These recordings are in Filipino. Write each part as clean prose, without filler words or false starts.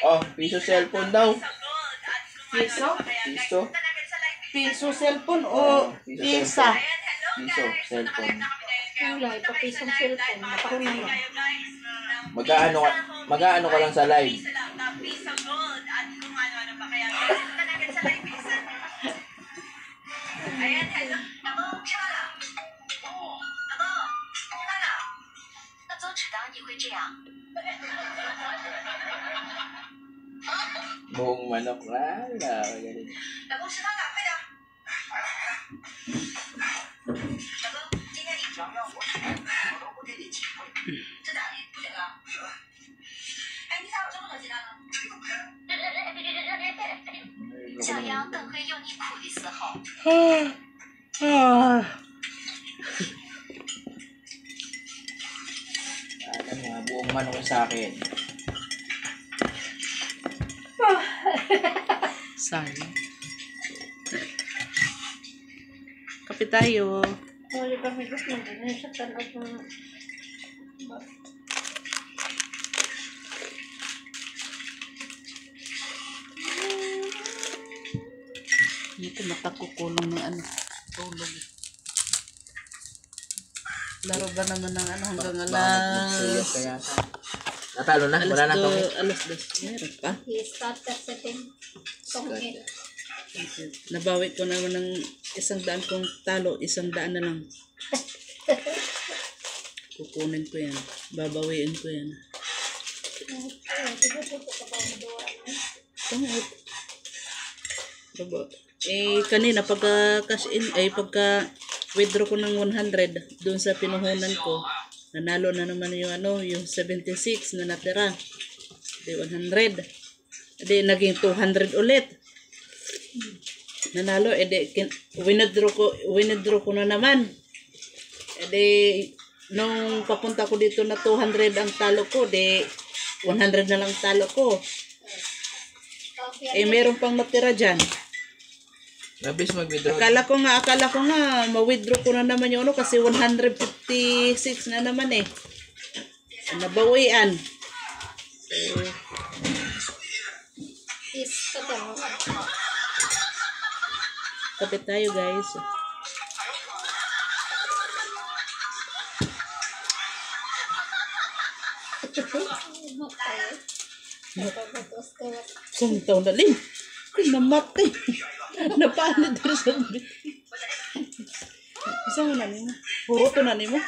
Oh, piso cellphone daw. Piso? Piso? Piso cellphone o pisa? Piso, cellphone. Wala, ipapisong cellphone. Ako na lang. Mag-aano ka lang sa live. Buong manok wala. Ganun. Buong manok sa akin. Sayang. Kape tayo. Wala kami gusto na din sa tanong ng... Ito matakukulong ng ano. Tulog. Laro ba naman ng ano hanggang alas... Natalo na? Wala na tong Alas 2. Meron pa. He started setting tongkit. Nabawi ko naman ng 100 kong talo. 100 na lang. Kukunin ko yan. Babawiin ko yan. Tungod. Kanina pagka cash in pagka withdraw ko ng 100 doon sa pinuhunan ko, nanalo na naman yung yung 76 na natira. Di 100. Di naging 200 ulit. Nanalo withdraw ko na naman. Nung papunta ko dito na 200 ang talo ko, 100 na lang talo ko. Meron pang natira dyan. Nabis mag-withdraw. Akala ko nga, ma-withdraw ko na naman yung kasi 156 na naman nabawian. Kape tayo guys. Isang taon na din. Namatay. Napaano din sa bit. Isang na nimo. Puro to na nimo.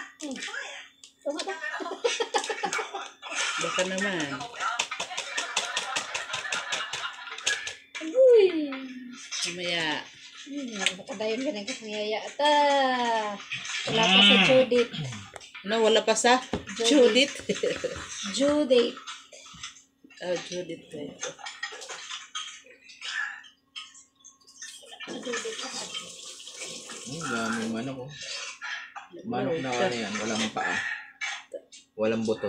Baka naman. Mamaya. Nakadayon ka na kasangaya. Wala pa sa Judith. Wala pa sa Judith. Judith. Judith. Daming manok ko. Manok na ano yan, walang paa. Walang buto.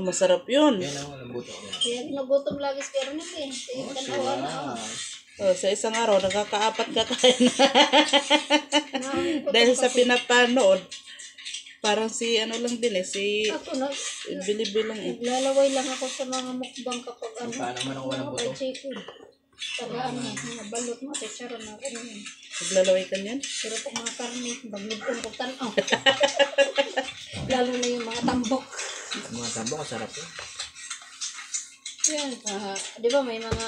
Masarap yun. Yan ang walang buto. Kaya nagutom lagi sa karoon natin. Sa isang araw, nakaka-4 kakain na. Dahil sa pinapanood, parang si lang din si Bilibili lang Naglalaway lang ako sa mga mukbang kapag Paano man ako walang buto? Tagaan na, mga balot mo, techaron na rin yun. Naglalaway ka niyan? Pero kung mga karne, bagnod kong tanaw. Lalo na yung mga tambok. Mga tambok, sarap yun. Yan, di ba may mga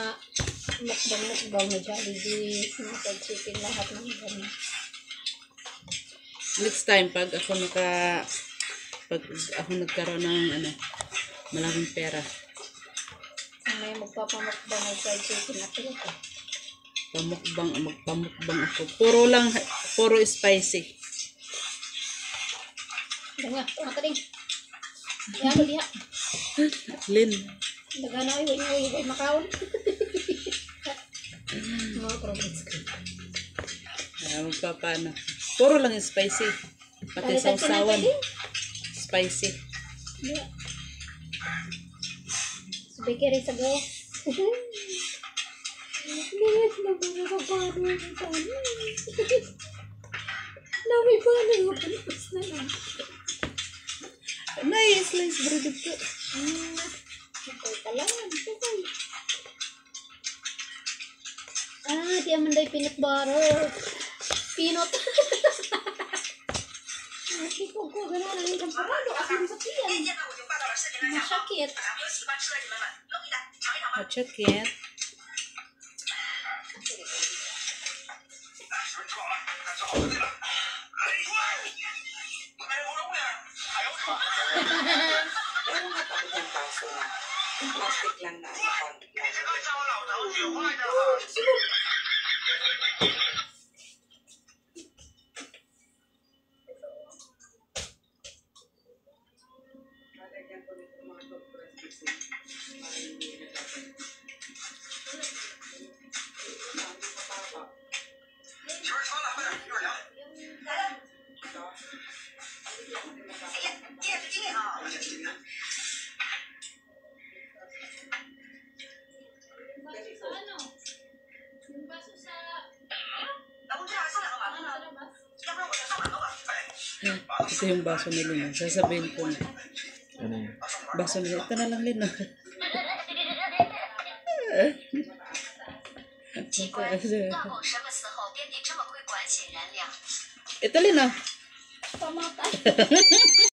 mukbang na Jollibee, mga chicken, lahat ng gano'n. Next time, pag ako nagkaroon ng malaking pera, may magpapamukbang ng fried chicken na ito. Magpamukbang ako. Puro spicy. Nga, tumata din. Yan, liha. Lin. Nagana ay, huwag makaon. Mga progress ko. Magpapano. Puro lang spicy. Pati sausawan. Spicy. Yeah. Sabay rin sa gawa. Lami pa na nga palipas na lang. Nice, slice bread ito. Okay, talangan. Okay. di aman day peanut butter. Peanut. Nakipog ko, gano'n na yung kampurado. Aking sakiyan. Masakit. Masakit. Plastic lang na. Ano? Yung baso sa... Ito yung baso ni Lina. Sasabihin ko na. Ano yun? Baso ni Lina. Ito na lang, Lina. 机关那某什么时候电力这么会管显然亮。 Ito, Lina. Pamatay.